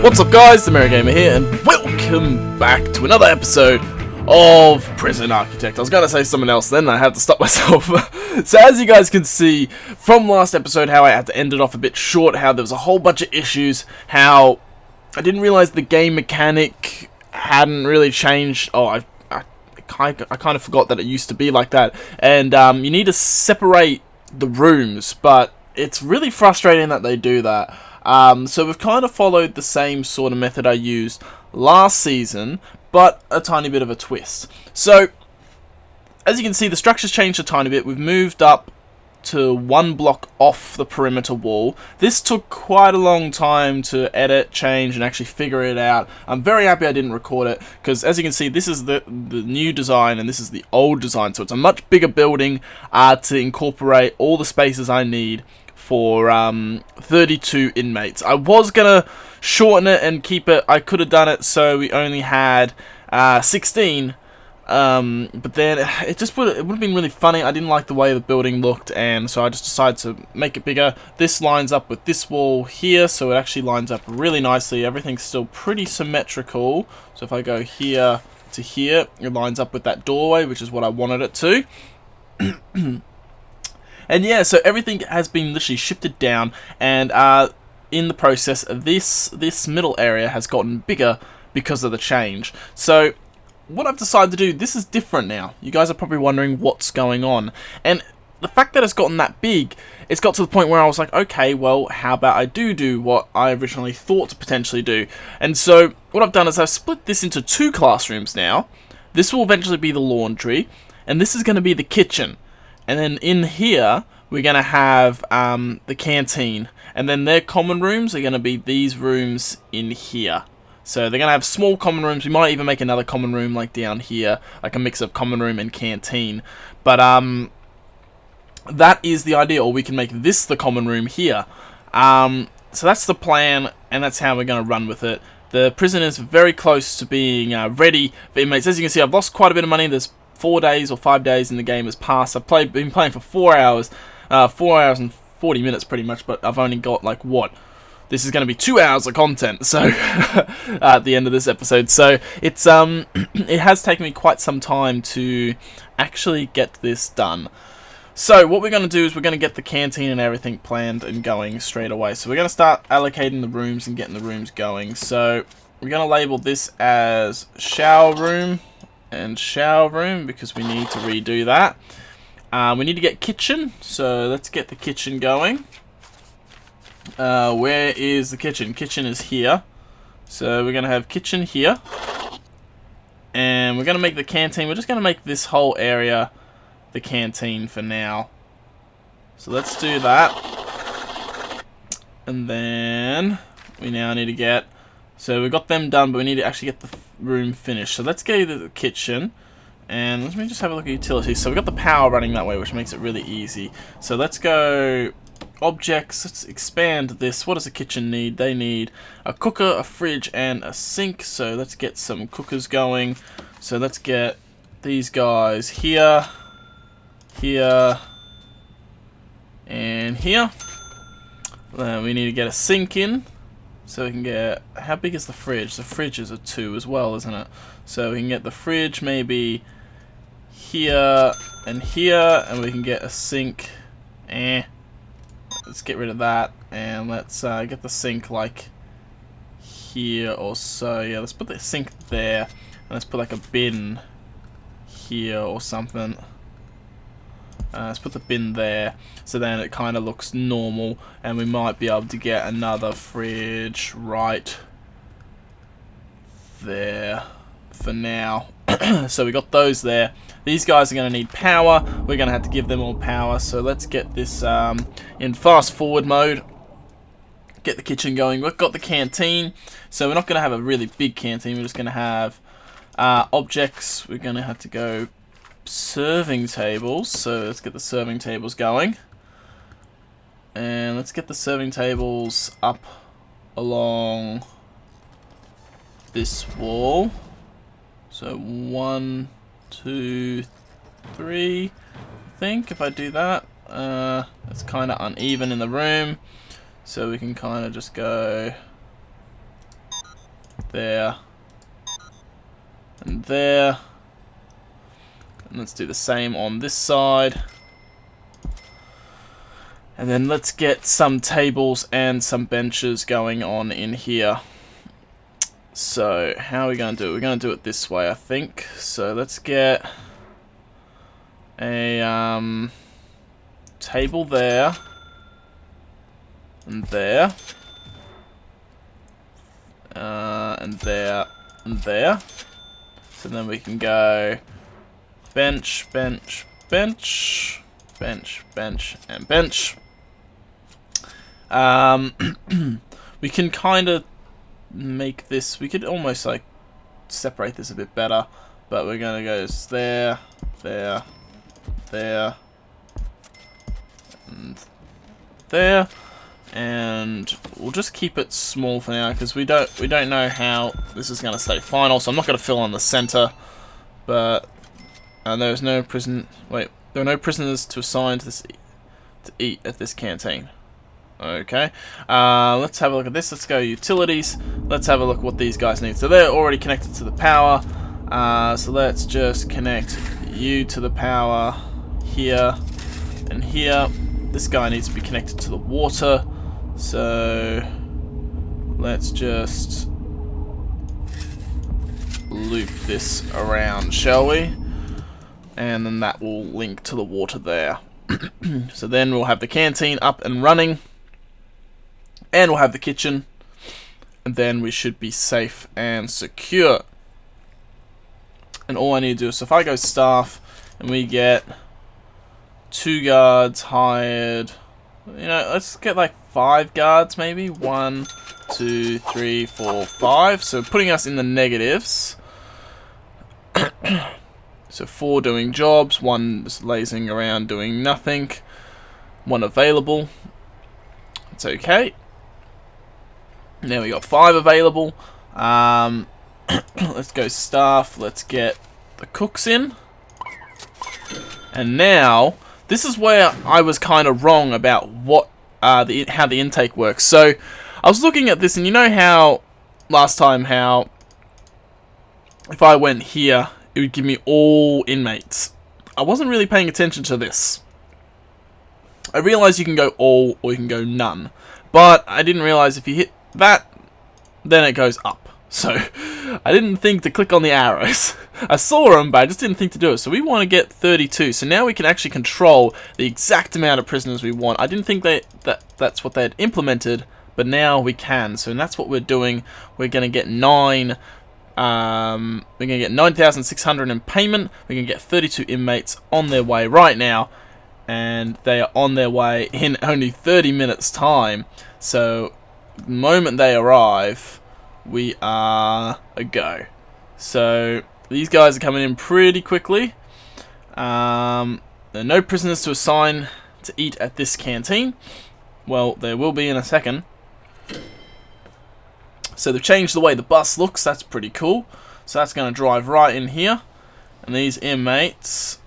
What's up guys, TheMerryGamer here, and welcome back to another episode of Prison Architect. I was going to say something else then, I had to stop myself. So as you guys can see from last episode, how I had to end it off a bit short, how there was a whole bunch of issues, how I didn't realise the game mechanic hadn't really changed. Oh, I kind of forgot that it used to be like that. And you need to separate the rooms, but it's really frustrating that they do that. So we've kind of followed the same sort of method I used last season, but a tiny bit of a twist. So, as you can see, the structure's changed a tiny bit. We've moved up to one block off the perimeter wall. This took quite a long time to edit, change, and actually figure it out. I'm very happy I didn't record it, because as you can see, this is the new design, and this is the old design. So it's a much bigger building to incorporate all the spaces I need for 32 inmates. I was gonna shorten it and keep it. I could have done it so we only had 16, but then it would have been really funny. I didn't like the way the building looked, and so I just decided to make it bigger. This lines up with this wall here, so it actually lines up really nicely. Everything's still pretty symmetrical. So if I go here to here, it lines up with that doorway, which is what I wanted it to. And yeah, so everything has been literally shifted down, and in the process, this middle area has gotten bigger because of the change. So what I've decided to do, this is different now. You guys are probably wondering what's going on. And the fact that it's gotten that big, it's got to the point where I was like, okay, well, how about I do what I originally thought to potentially do. And so what I've done is I've split this into 2 classrooms now. This will eventually be the laundry, and this is going to be the kitchen. And then in here, we're going to have the canteen. And then their common rooms are going to be these rooms in here. So they're going to have small common rooms. We might even make another common room like down here, like a mix of common room and canteen. But that is the idea. Or we can make this the common room here. So that's the plan, and that's how we're going to run with it. The prison is very close to being ready for inmates. As you can see, I've lost quite a bit of money. There's 4 days or 5 days in the game has passed. I've been playing for 4 hours, 4 hours and 40 minutes pretty much, but I've only got like what? This is going to be 2 hours of content, so at the end of this episode. So it's it has taken me quite some time to actually get this done. So what we're going to do is we're going to get the canteen and everything planned and going straight away. So we're going to start allocating the rooms and getting the rooms going. So we're going to label this as shower room and shower room because we need to redo that. We need to get kitchen, so let's get the kitchen going. Where is the kitchen? Kitchen is here. So we're going to have kitchen here. And we're going to make the canteen. We're just going to make this whole area the canteen for now. So let's do that. And then we now need to get... So we've got them done, but we need to actually get the room finished. So let's go to the kitchen, and let me just have a look at utilities. So we've got the power running that way, which makes it really easy. So let's go objects, let's expand this. What does the kitchen need? They need a cooker, a fridge, and a sink. So let's get some cookers going. So let's get these guys here, here, and here. Then we need to get a sink in. So we can get, how big is the fridge? The fridge is a 2 as well, isn't it? So we can get the fridge maybe here and here, and we can get a sink. Let's get rid of that, and let's get the sink like here or so. Yeah, let's put the sink there, and let's put like a bin here or something. Let's put the bin there, so then it kind of looks normal, and we might be able to get another fridge right there for now. So we got those there. These guys are going to need power. We're going to have to give them all power, so let's get this in fast forward mode. Get the kitchen going. We've got the canteen, so we're not going to have a really big canteen. We're just going to have objects. We're going to have to go serving tables, so let's get the serving tables going, and let's get the serving tables up along this wall. So 1, 2, 3, I think, if I do that. It's kind of uneven in the room, so we can kind of just go there, and there. And let's do the same on this side. And then let's get some tables and some benches going on in here. So, how are we going to do it? We're going to do it this way, I think. So, let's get a table there. And there. And there. And there. So then we can go bench, bench, bench, bench, bench, and bench. We can kind of make this, we could almost like separate this a bit better, but we're going to go there, there, there, and there, and we'll just keep it small for now because we don't know how this is going to stay final. So I'm not going to fill on the center, but there's no prison. Wait, there are no prisoners to assign to this to eat at this canteen. Okay, let's have a look at this. Let's go utilities. Let's have a look what these guys need. So they're already connected to the power. So let's just connect you to the power here and here. This guy needs to be connected to the water. So let's just loop this around, shall we? And then that will link to the water there. So then we'll have the canteen up and running. And we'll have the kitchen. And then we should be safe and secure. And all I need to do is, so if I go staff and we get 2 guards hired, you know, let's get like 5 guards maybe. 1, 2, 3, 4, 5. So putting us in the negatives. So 4 doing jobs, 1 just lazing around doing nothing, 1 available. It's okay. Now we got 5 available. Let's go staff. Let's get the cooks in. And now this is where I was kind of wrong about what how the intake works. So I was looking at this, and you know how last time how if I went here, it would give me all inmates. I wasn't really paying attention to this. I realized you can go all or you can go none, but I didn't realize if you hit that, then it goes up. So I didn't think to click on the arrows. I saw them, but I just didn't think to do it. So we want to get 32. So now we can actually control the exact amount of prisoners we want. I didn't think that's what they had implemented, but now we can. So that's what we're doing. We're going to get 9. We're going to get 9,600 in payment. We're going to get 32 inmates on their way right now. And they are on their way in only 30 minutes time. So the moment they arrive, we are a go. So these guys are coming in pretty quickly. There are no prisoners to assign to eat at this canteen. Well, there will be in a second. So they've changed the way the bus looks. That's pretty cool. So that's going to drive right in here. And these inmates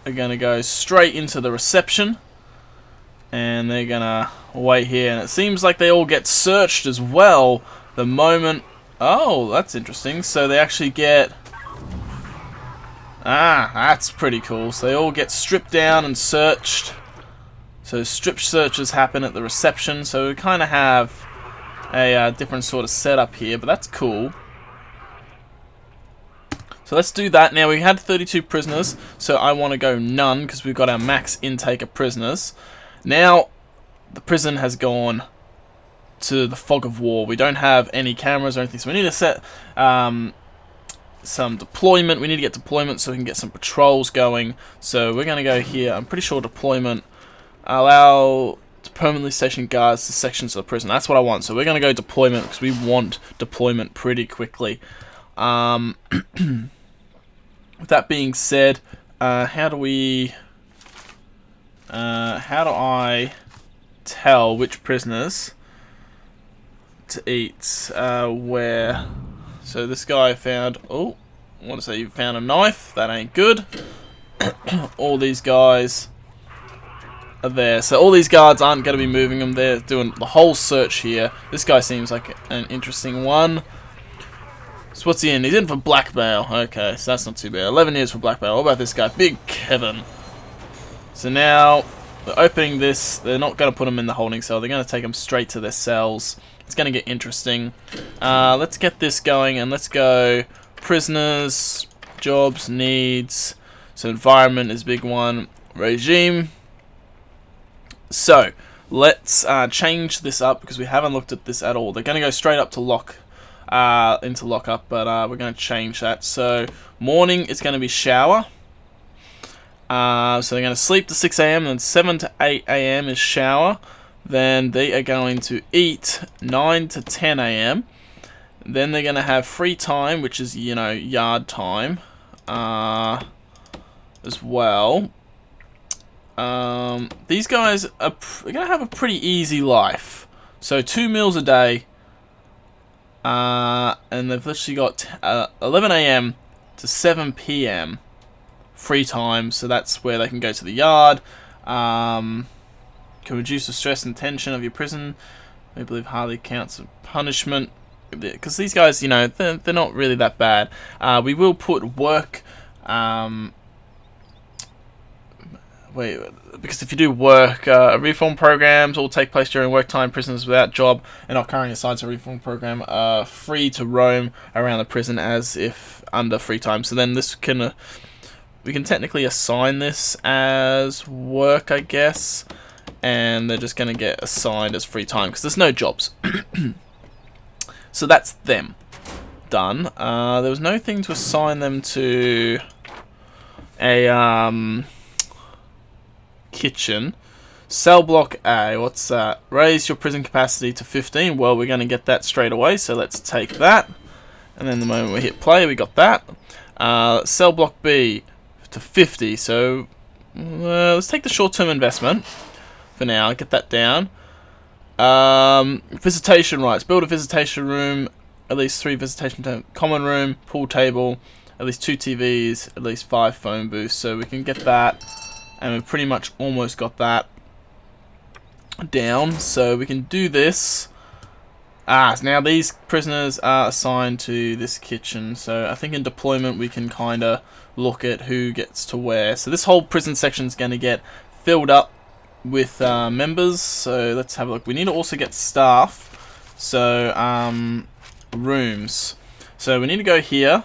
are going to go straight into the reception. And they're going to wait here. And it seems like they all get searched as well the moment... Oh, that's interesting. So they actually get... Ah, that's pretty cool. So they all get stripped down and searched. So strip searches happen at the reception. So we kind of have a different sort of setup here, but that's cool. So let's do that. Now we had 32 prisoners, so I want to go none because we've got our max intake of prisoners. Now the prison has gone to the fog of war. We don't have any cameras or anything, so we need to set some deployment. We need to get deployment so we can get some patrols going. So we're going to go here. I'm pretty sure deployment allow to permanently station guards to sections of the prison. That's what I want. So we're going to go deployment because we want deployment pretty quickly. With that being said, how do I tell which prisoners to eat where? So this guy found, oh, I want to say you found a knife. That ain't good. All these guys are there. So all these guards aren't going to be moving them. They're doing the whole search here. This guy seems like an interesting one. So what's he in? He's in for blackmail. Okay, so that's not too bad. 11 years for blackmail. What about this guy? Big Kevin. So now, they're opening this. They're not going to put him in the holding cell. They're going to take him straight to their cells. It's going to get interesting. Let's get this going, and let's go prisoners, jobs, needs. So environment is a big one. Regime. So, let's change this up, because we haven't looked at this at all. They're going to go straight up to into lockup, but we're going to change that. So, morning is going to be shower. So they're going to sleep to 6 AM, and 7 to 8 AM is shower. Then they are going to eat 9 to 10 AM. Then they're going to have free time, which is, you know, yard time, as well. These guys are going to have a pretty easy life. So 2 meals a day. And they've literally got 11 AM to 7 PM free time, so that's where they can go to the yard. Can reduce the stress and tension of your prison. I believe hardly counts as punishment, because these guys, you know, they're not really that bad. We will put work. Because if you do work, reform programs all take place during work time. Prisoners without job and not currently assigned to a reform program are free to roam around the prison as if under free time. So then this can, we can technically assign this as work, I guess, and they're just going to get assigned as free time because there's no jobs. So that's them done. There was no thing to assign them to a kitchen. Cell block A, what's that? Raise your prison capacity to 15. Well, we're going to get that straight away, so let's take that. And then the moment we hit play, we got that. Cell block B to 50. So let's take the short-term investment for now. Get that down. Visitation rights. Build a visitation room. At least 3 visitation common room, pool table, at least 2 TVs, at least 5 phone booths. So we can get that. And we've pretty much almost got that down. So we can do this. So now these prisoners are assigned to this kitchen. So I think in deployment we can kind of look at who gets to where. So this whole prison section is going to get filled up with members. So let's have a look. We need to also get staff. So rooms. So we need to go here.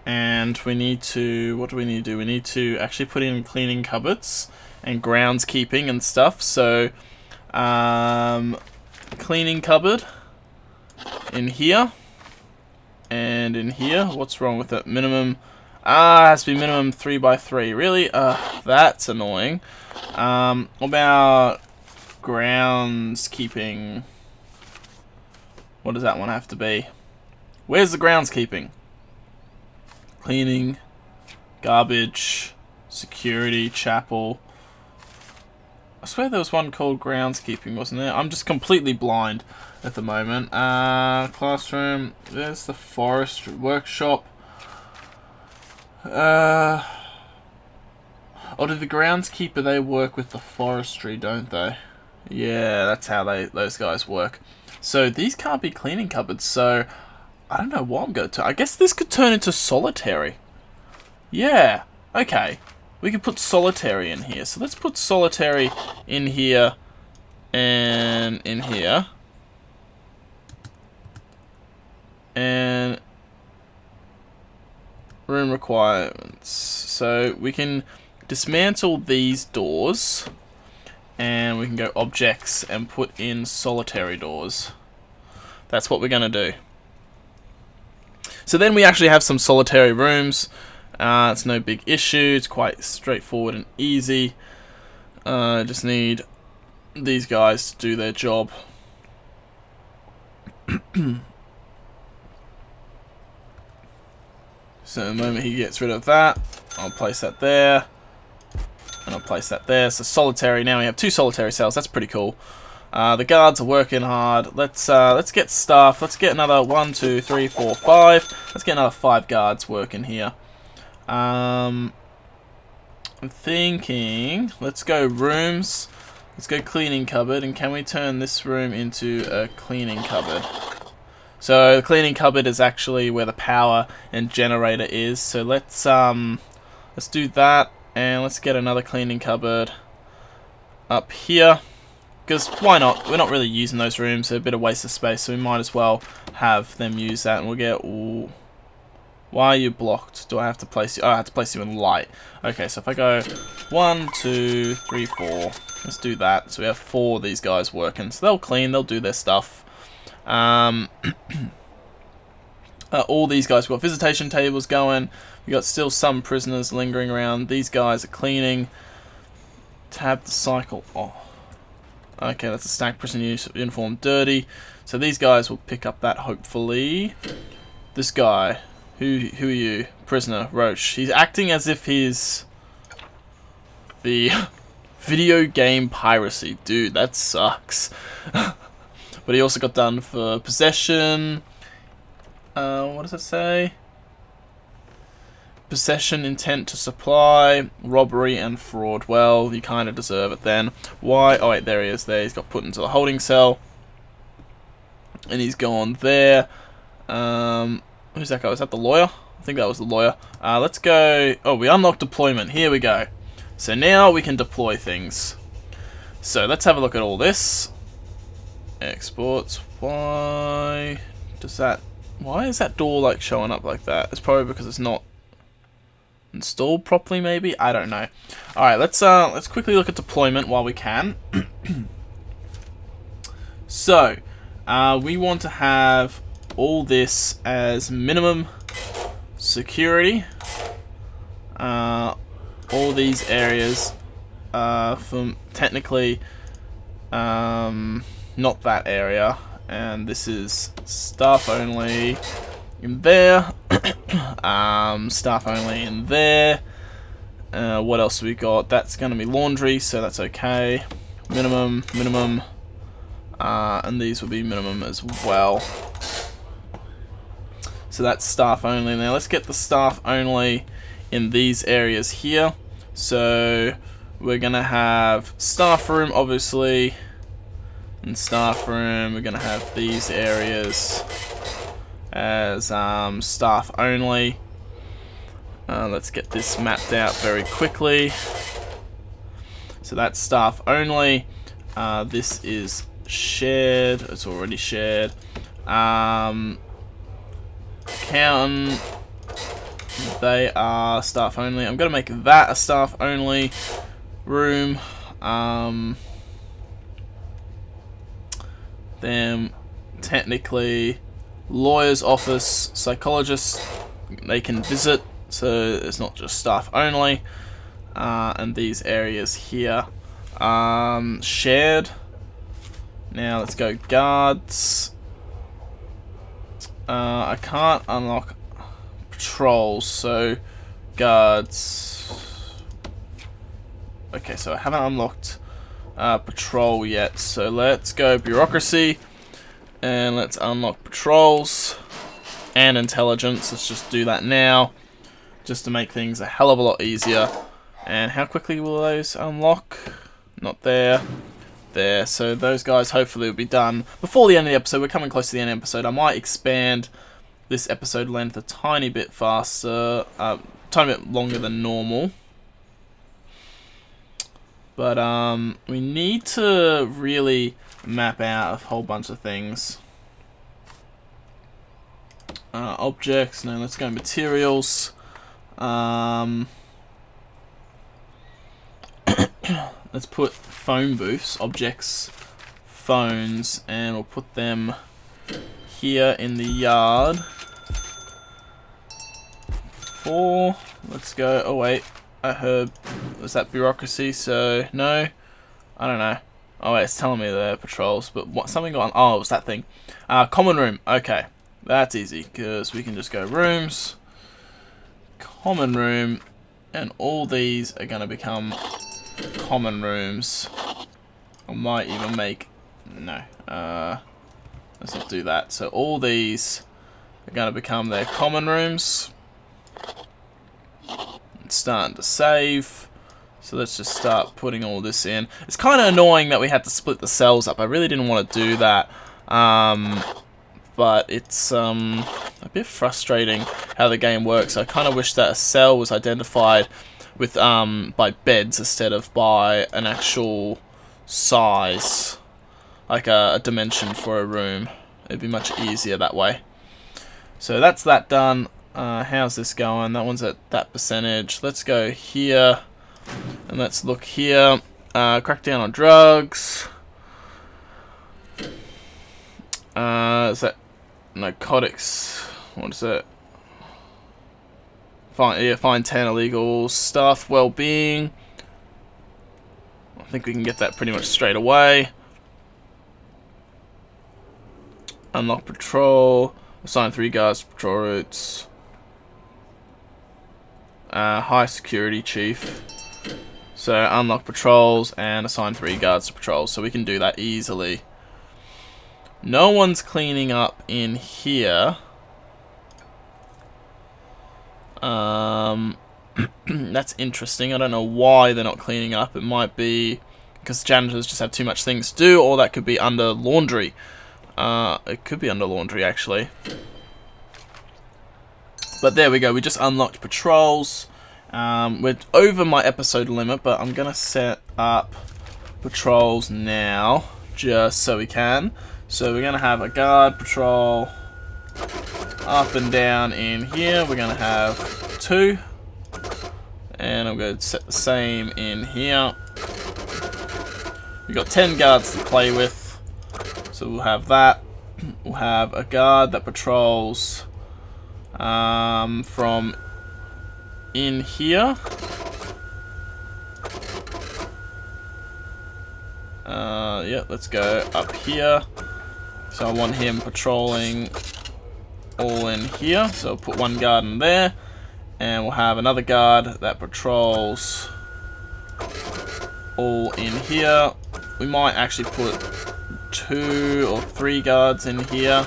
And we need to, what do we need to do? We need to actually put in cleaning cupboards and groundskeeping and stuff. So, cleaning cupboard in here and in here. What's wrong with it? Minimum, it has to be minimum 3x3. Really? That's annoying. What about groundskeeping? What does that one have to be? Where's the groundskeeping? Cleaning, garbage, security, chapel. I swear there was one called groundskeeping, wasn't there? I'm just completely blind at the moment. Classroom. There's the forest workshop. Oh, do the groundskeeper, they work with the forestry, don't they? Yeah, that's how those guys work. So these can't be cleaning cupboards, so I don't know what I'm going to. I guess this could turn into solitary. Yeah, okay. We could put solitary in here. So let's put solitary in here and in here. And room requirements. So we can dismantle these doors and we can go objects and put in solitary doors. That's what we're going to do. So then we actually have some solitary rooms. It's no big issue. It's quite straightforward and easy. Just need these guys to do their job. So the moment he gets rid of that, I'll place that there. And I'll place that there. So solitary, now we have 2 solitary cells. That's pretty cool. The guards are working hard. Let's get staff. Let's get another 1, 2, 3, 4, 5. Let's get another 5 guards working here. I'm thinking, let's go rooms. Let's go cleaning cupboard. And can we turn this room into a cleaning cupboard? So the cleaning cupboard is actually where the power and generator is. So let's do that, and let's get another cleaning cupboard up here. Because why not? We're not really using those rooms, they're a bit of waste of space, so we might as well have them use that. And we'll get... Ooh, why are you blocked? Do I have to place you? Oh, I have to place you in light. Okay, so if I go 1, 2, 3, 4, let's do that. So we have 4 of these guys working. So they'll clean, they'll do their stuff. All these guys, we've got visitation tables going. We got still some prisoners lingering around. These guys are cleaning. Tab the cycle. Oh. Okay, that's a stacked prison uniform, dirty. So these guys will pick up that, hopefully. This guy, who are you? Prisoner, Roach. He's acting as if he's the video game piracy. Dude, that sucks. But he also got done for possession. What does it say? Possession, intent to supply, robbery, and fraud. Well, you kind of deserve it then. Why? Oh wait, there he is. There, he's got put into the holding cell, and he's gone there. Who's that guy? Was that the lawyer? I think that was the lawyer. Let's go. Oh, we unlocked deployment. Here we go. So now we can deploy things. So let's have a look at all this. Exports. Why does that? Why is that door like showing up like that? It's probably because it's not installed properly, maybe? I don't know. Alright, let's quickly look at deployment while we can. So, we want to have all this as minimum security. All these areas from technically not that area, and this is staff only in there. Staff only in there. What else we got? That's going to be laundry, so that's okay. Minimum, and these will be minimum as well. So that's staff only. Now let's get the staff only in these areas here. So we're going to have staff room, obviously. In staff room, we're going to have these areas as staff only. Let's get this mapped out very quickly. So that's staff only. This is shared. It's already shared. Accountant, they are staff only. I'm going to make that a staff only room. Then technically lawyer's office, psychologist, they can visit, so it's not just staff only. And these areas here, shared. Now let's go guards. I can't unlock patrols, so guards. Okay, so I haven't unlocked patrol yet, so let's go bureaucracy. And let's unlock patrols and intelligence. Let's just do that now, just to make things a hell of a lot easier. And how quickly will those unlock? Not there. There. So those guys hopefully will be done before the end of the episode. We're coming close to the end of the episode. I might expand this episode length a tiny bit faster, tiny bit longer than normal. But we need to really map out a whole bunch of things. Objects, no, let's go materials. Let's put phone booths, objects, phones, and we'll put them here in the yard. 4, let's go, oh wait, I heard, was that bureaucracy, so no, I don't know. Oh wait, it's telling me they're patrols, but what, something got on, oh, it was that thing. Common room, okay, that's easy, because we can just go rooms, common room, and all these are going to become common rooms. I might even make, no, let's not do that. So all these are going to become their common rooms. It's starting to save. So let's just start putting all this in. It's kind of annoying that we had to split the cells up. I really didn't want to do that. but it's a bit frustrating how the game works. I kind of wish that a cell was identified with by beds instead of by an actual size, like a dimension for a room. It'd be much easier that way. So that's that done. How's this going? That one's at that percentage. Let's go here and let's look here. Crack down on drugs. Is that narcotics? What is it? Find 10 illegal stuff. Well-being. I think we can get that pretty much straight away. Unlock patrol. Assign 3 guards to patrol routes. High security chief. So unlock patrols and assign 3 guards to patrols. So we can do that easily. No one's cleaning up in here. That's interesting. I don't know why they're not cleaning up. It might be because janitors just have too much things to do, or that could be under laundry. It could be under laundry, actually. But there we go. We just unlocked patrols. We're over my episode limit, but I'm going to set up patrols now, just so we can. So we're going to have a guard patrol up and down in here. We're going to have 2. And I'm going to set the same in here. We've got 10 guards to play with. So we'll have that. We'll have a guard that patrols from in here. Yeah, let's go up here. So I want him patrolling all in here. So I'll put 1 guard in there. And we'll have another guard that patrols all in here. We might actually put 2 or 3 guards in here.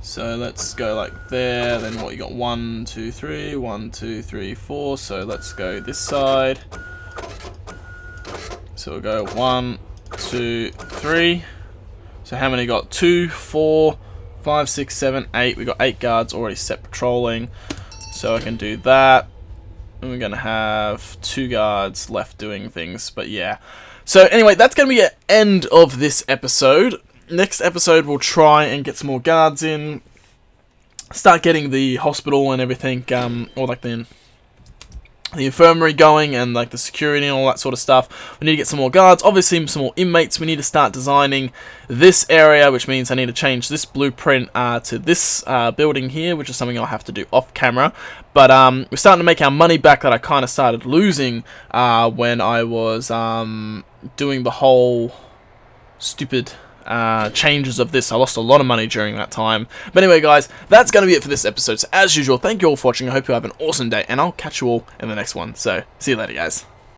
So let's go like there. Then what, you got 1, 2, 3, 1, 2, 3, 4. So let's go this side. So we'll go 1, 2, 3. So how many got? 2, 4, 5, 6, 7, 8. We got 8 guards already set patrolling. So I can do that. And we're going to have 2 guards left doing things. But yeah. So anyway, that's going to be the end of this episode. Next episode, we'll try and get some more guards in. Start getting the hospital and everything, or like the infirmary going, and like the security and all that sort of stuff. We need to get some more guards, obviously some more inmates. We need to start designing this area, which means I need to change this blueprint to this building here, which is something I'll have to do off camera. But we're starting to make our money back that I kind of started losing when I was doing the whole stupid changes of this. I lost a lot of money during that time. But anyway, guys, that's going to be it for this episode. So as usual, thank you all for watching. I hope you have an awesome day, and I'll catch you all in the next one. So see you later, guys.